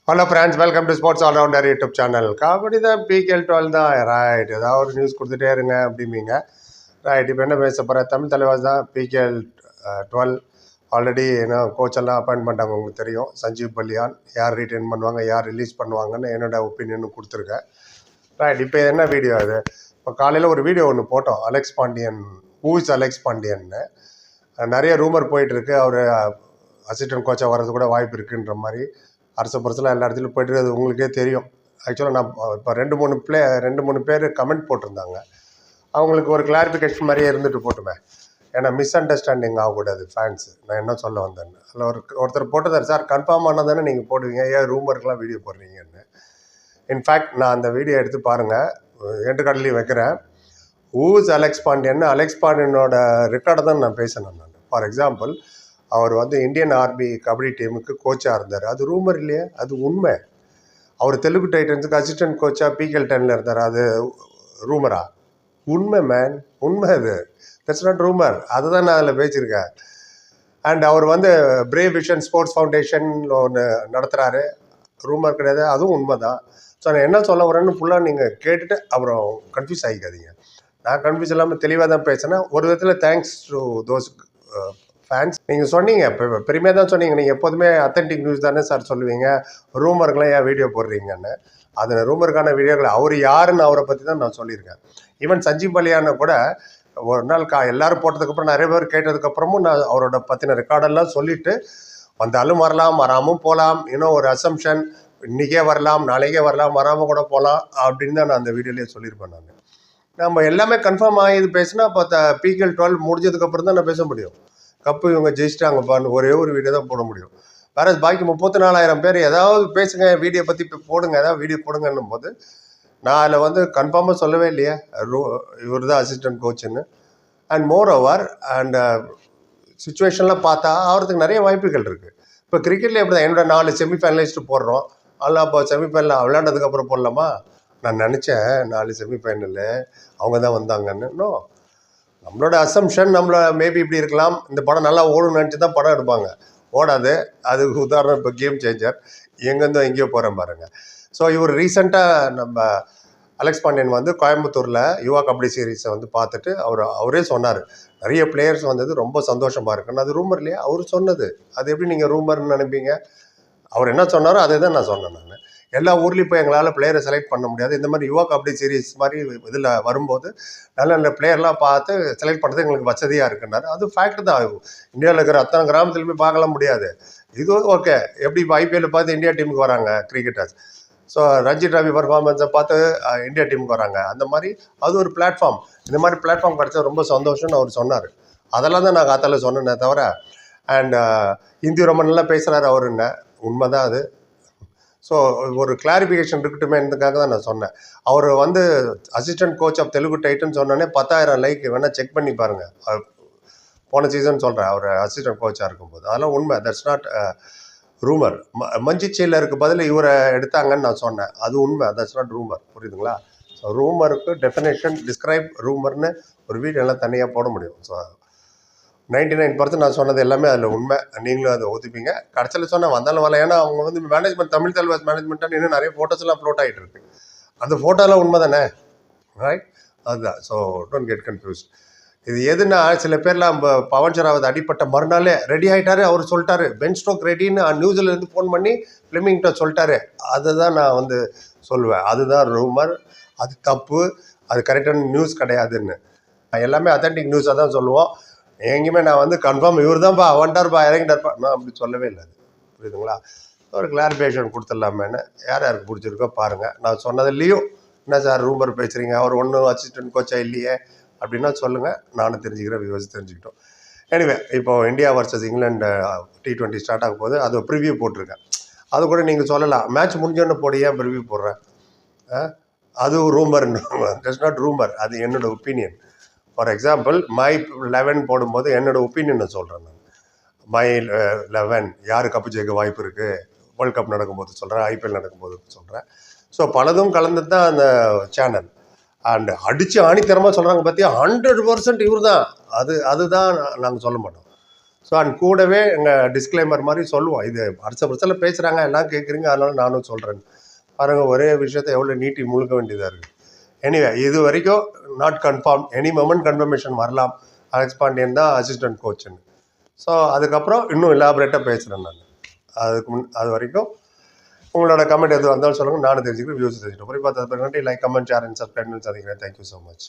Hello friends, welcome to sports allrounder YouTube channel. Kabaddi தான் PKL 12 தான். Right, ஏதாவது ஒரு நியூஸ் கொடுத்துட்டே இருங்க அப்படிம்பீங்க. ரைட், இப்போ என்ன பேச போகிற தமிழ் தலைவர் தான் பிகேஎல் 12 ஆல்ரெடி என்ன கோச்செல்லாம் அப்பாயின்ட் பண்ணிட்டாங்க. உங்களுக்கு தெரியும், சஞ்சீவ் பல்லியான் யார் ரீட்டைன் பண்ணுவாங்க, யார் ரிலீஸ் பண்ணுவாங்கன்னு என்னோட ஒப்பீனியன் கொடுத்துருக்கேன். ரைட், இப்போ என்ன வீடியோ அது? இப்போ காலையில் ஒரு வீடியோ ஒன்று போட்டோம். Alex Pandian, who is Alex பாண்டியன்னு நிறைய ரூமர் போயிட்டுருக்கு. அவர் அசிஸ்டன்ட் கோச்சாக வர்றது கூட வாய்ப்பு இருக்குன்ற மாதிரி அரசு பரசலாக எல்லா இடத்துலையும் போய்ட்டு அது உங்களுக்கே தெரியும். ஆக்சுவலாக நான் இப்போ ரெண்டு மூணு பேர் கமெண்ட் போட்டிருந்தாங்க. அவங்களுக்கு ஒரு கிளாரிஃபிகேஷன் மாதிரியே இருந்துட்டு போட்டுமே, ஏன்னா மிஸ் அண்டர்ஸ்டாண்டிங் ஆகக்கூடாது ஃபேன்ஸு. நான் என்ன சொல்ல வந்தேன்னு அதில் ஒருத்தர் போட்டதார், சார் கன்ஃபார்ம் ஆனால் தானே நீங்கள் போடுவீங்க, ஏன் ரூமருக்கெலாம் வீடியோ போடுறீங்கன்னு. இன்ஃபேக்ட் நான் அந்த வீடியோ எடுத்து பாருங்கள், எட்டு கடலையும் வைக்கிறேன். ஹூஸ் அலெக்ஸ் பாண்டியன், அலெக்ஸ் பாண்டியனோட ரெக்கார்டை தான் நான் பேசினேன். நான் ஃபார் எக்ஸாம்பிள், அவர் இந்தியன் ஆர்மி கபடி டீமுக்கு கோச்சாக இருந்தார். அது ரூமர் இல்லையே, அது உண்மை. அவர் தெலுங்கு டைட்டன்ஸுக்கு அசிஸ்டன்ட் கோச்சாக பிகேஎல் 10 இருந்தார். அது ரூமரா? உண்மை மேன், உண்மை. அது தட்ஸ் நாட் ரூமர். அதை தான் நான் அதில் பேசியிருக்கேன். அண்ட் அவர் பிரேவ் விஷன் ஸ்போர்ட்ஸ் ஃபவுண்டேஷன் ஒன்று நடத்துகிறாரு. ரூமர் கிடையாது, அதுவும் உண்மை தான். ஸோ நான் என்ன சொல்ல வரேன்னு ஃபுல்லாக நீங்கள் கேட்டுட்டு அப்புறம் கன்ஃபியூஸ் ஆகிக்காதீங்க. நான் கன்ஃபியூஸ் இல்லாமல் தெளிவாக தான் பேசினேன். ஒரு விதத்தில் தேங்க்ஸ் டு தோஸ் ஃபேன்ஸ். நீங்கள் சொன்னீங்க, இப்போ பெருமையாக தான் சொன்னீங்க, நீங்கள் எப்போதுமே அத்தன்டிக் நியூஸ் தானே சார் சொல்லுவீங்க, ரூமருக்கெலாம் ஏன் வீடியோ போடுறீங்கன்னு. அது ரூமருக்கான வீடியோக்கள் அவர் யாருன்னு அவரை பற்றி தான் நான் சொல்லியிருக்கேன். ஈவன் சஞ்சீவ் பல்லியான கூட ஒரு நாள் எல்லோரும் போட்டதுக்கப்புறம் நிறைய பேர் கேட்டதுக்கப்புறமும் நான் அவரோட பற்றின ரெக்கார்டெல்லாம் சொல்லிவிட்டு, வந்தாலும் வரலாம், வராமல் போகலாம், இன்னும் ஒரு அசம்ஷன், இன்றைக்கே வரலாம், நாளைக்கே வரலாம், வராமல் கூட போகலாம் அப்படின்னு தான் நான் அந்த வீடியோலேயே சொல்லியிருப்பேன். நான் நம்ம எல்லாமே கன்ஃபார்ம் ஆகி பேசினா அப்போ பிகேஎல் 12 முடிஞ்சதுக்கப்புறம் தான் நான் பேச முடியும். கப்பு இவங்க ஜெயிச்சிட்டாங்கப்பான்னு ஒரே ஒரு வீடியோ தான் போட முடியும். வேற பாக்கி 34,000 பேர் ஏதாவது பேசுங்க, வீடியோ பற்றி போடுங்க, ஏதாவது வீடியோ போடுங்கன்னும் போது நான் அதில் கன்ஃபார்மாக சொல்லவே இல்லையே இவர் தான் அசிஸ்டன்ட் கோச்சுன்னு. அண்ட் மோர் ஓவர் அண்ட் சுச்சுவேஷன்லாம் பார்த்தா ஆகிறதுக்கு நிறைய வாய்ப்புகள் இருக்குது. இப்போ கிரிக்கெட்லேயே எப்படி தான், என்னோட 4 செமிஃபைனலிஸ்ட்டு போடுறோம். அதெல்லாம் இப்போ செமிஃபைனலில் விளையாண்டதுக்கப்புறம் போடலாமா? நான் நினச்சேன் 4 செமிஃபைனலில் அவங்க தான் வந்தாங்கன்னு. இன்னும் நம்மளோட அசம்ஷன், நம்மள மேபி இப்படி இருக்கலாம், இந்த படம் நல்லா ஓடுன்னு நினச்சி தான் படம் எடுப்பாங்க. ஓடாது. அதுக்கு உதாரணம் இப்போ கேம் சேஞ்சர், எங்கேருந்தோ எங்கேயோ போகிறேன் பாருங்கள். ஸோ இவர் ரீசெண்டாக நம்ம அலெக்ஸ் பாண்டியன் கோயம்புத்தூரில் யுவா கபடி சீரீஸை பார்த்துட்டு அவரே சொன்னார், நிறைய பிளேயர்ஸ் வந்தது ரொம்ப சந்தோஷமாக இருக்குன்னு. அது ரூமர் இல்லையா? அவர் சொன்னது. அது எப்படி நீங்கள் ரூமர்னு நினைப்பீங்க? அவர் என்ன சொன்னாரோ அதே தான் நான் சொன்னேன். நான் எல்லா ஊர்லேயும் போய் எங்களால் பிளேயரை செலக்ட் பண்ண முடியாது. இந்த மாதிரி யுவா கபடி சீரீஸ் மாதிரி இதில் வரும்போது நல்ல நல்ல பிளேயர்லாம் பார்த்து செலக்ட் பண்ணுறது எங்களுக்கு வசதியாக இருக்குன்னாரு. அது ஃபேக்ட் தான். இந்தியாவில் இருக்கிற அத்தனை கிராமத்தில் போய் பார்க்கலாம் முடியாது. இது ஓகே. எப்படி இப்போ ஐபிஎல் பார்த்து இந்தியா டீமுக்கு வராங்க கிரிக்கெட்டர்ஸ், ஸோ ரஞ்சி டிராபி பர்ஃபார்மன்ஸை பார்த்து இந்தியா டீமுக்கு வராங்க. அந்த மாதிரி அது ஒரு பிளாட்ஃபார்ம். இந்த மாதிரி பிளாட்ஃபார்ம் கிடச்சா ரொம்ப சந்தோஷம்னு அவர் சொன்னார். அதெல்லாம் தான் நான் காத்தால சொன்னேனே தவிர. அண்ட் ஹிந்தி ரொம்ப நல்லா பேசுகிறாரு அவருன்னு, உண்மை தான் அது. ஸோ ஒரு கிளாரிஃபிகேஷன் இருக்கட்டுமேன்றதுக்காக தான் நான் சொன்னேன். அவர் assistant coach of Telugu Titans சொன்னோன்னே 10,000 லைக் வேணால் செக் பண்ணி பாருங்கள். போன சீசன் சொல்கிறேன், அவர் அசிஸ்டன்ட் கோச்சாக இருக்கும்போது. அதெல்லாம் உண்மை. That's not rumour. மஞ்சிச்சையில் இருக்க பதில் இவரை எடுத்தாங்கன்னு நான் சொன்னேன், அது உண்மை. That's not rumour. புரியுதுங்களா? ஸோ ரூமருக்கு டெஃபினேஷன், டிஸ்கிரைப் ரூமர்னு ஒரு வீடியோ எல்லாம் தனியாக போட முடியும். ஸோ 99% நான் சொன்னது எல்லாமே அதில் உண்மை. நீங்களும் அதை ஒத்துப்பீங்க. கடைசியில் சொன்னால் வந்தாலும் வரல. ஏன்னா அவங்க மேனேஜ்மெண்ட், தமிழ் தலைவர் மேனேஜ்மெண்ட்டாக இன்னும் நிறைய ஃபோட்டோஸ் எல்லாம் அப்லோட் ஆகிட்டு இருக்கு. அந்த ஃபோட்டோலாம் உண்மை தானே? ரைட், அதுதான். So don't get confused. இது எதுனா, சில பேர்லாம் பவன் ஷராவத் அடிப்பட்ட மறுநாளே ரெடி ஆகிட்டாரு, அவர் சொல்லிட்டாரு பென் ஸ்டோக் ரெடின்னு நியூஸ்லேருந்து ஃபோன் பண்ணி ஃபிலிமிங்கிட்ட சொல்லிட்டாரு. அதை தான் நான் சொல்லுவேன், அதுதான் ரூமர், அது தப்பு, அது கரெக்டான நியூஸ் கிடையாதுன்னு. எல்லாமே அத்தன்டிக் நியூஸாக தான் சொல்லுவோம். எங்கேயுமே நான் கன்ஃபார்ம் இவர் தான்ப்பா வந்துட்டார்ப்பா இறங்கிட்டார்ப்பா நான் அப்படி சொல்லவே இல்லை. அது புரியுதுங்களா? ஒரு கிளாரிஃபிகேஷன் கொடுத்துடலாமேன்னு. யார் யாருக்கு பிடிச்சிருக்கோ பாருங்கள். நான் சொன்னதுலேயும் என்ன சார் ரூமர் பேசுகிறீங்க, அவர் ஒன்றும் அசிஸ்டன்ட் கோச்சா இல்லையே அப்படின்னா சொல்லுங்கள், நானும் தெரிஞ்சுக்கிறேன், வியூவர்ஸ் தெரிஞ்சுக்கிட்டோம். எனிவே, இப்போது India versus England T20 start ஆக போகுது. அது ப்ரிவியூ போட்டிருக்கேன். அது கூட நீங்கள் சொல்லலாம், மேட்ச் முடிஞ்சோன்னு போடியே ப்ரிவியூ போடுறேன். அது ரூமர். தட்ஸ் நாட் ரூமர், அது என்னோட ஒப்பீனியன். ஃபார் எக்ஸாம்பிள், மை 11 போடும்போது என்னோட ஒப்பீனியனை சொல்கிறேன். நான் மை 11 யார் கப்பு ஜெயிக்க வாய்ப்பு இருக்குது, வேர்ல்ட் கப் நடக்கும்போது சொல்கிறேன், ஐபிஎல் நடக்கும்போது சொல்கிறேன். ஸோ பலதும் கலந்து தான் அந்த சேனல். அண்ட் அடித்து ஆணித்தரமாக சொல்கிறாங்க பார்த்தியா, 100% இவர் தான். அதுதான் நாங்கள் சொல்ல மாட்டோம். ஸோ அண்ட் கூடவே எங்கள் டிஸ்க்ளைமர் மாதிரி சொல்லுவோம், இது வருஷ வருஷத்தில் பேசுகிறாங்க, எல்லாம் கேட்குறீங்க, அதனால நானும் சொல்கிறேன். பாருங்கள், ஒரே விஷயத்தை எவ்வளோ நீட்டி முழுக்க வேண்டியதாக இருக்குது. எனிவே, இது வரைக்கும் not confirm, any moment confirmation வரலாம். அலெக்ஸ் பாண்டியன் தான் அசிஸ்டன்ட் கோச்சுன்னு. ஸோ அதுக்கப்புறம் இன்னும் எலாபரேட்டாக பேசுகிறேன் நான். அது வரைக்கும் உங்களோட கமெண்ட் எது வந்தாலும் சொல்லுங்கள், நானும் தெரிஞ்சுக்கிறேன், வியூஸ் தெரிஞ்சுக்கிறேன். போய் பார்த்தது நன்றி. Like, comment, share and subscribe சந்திக்கிறேன். Thank you so much.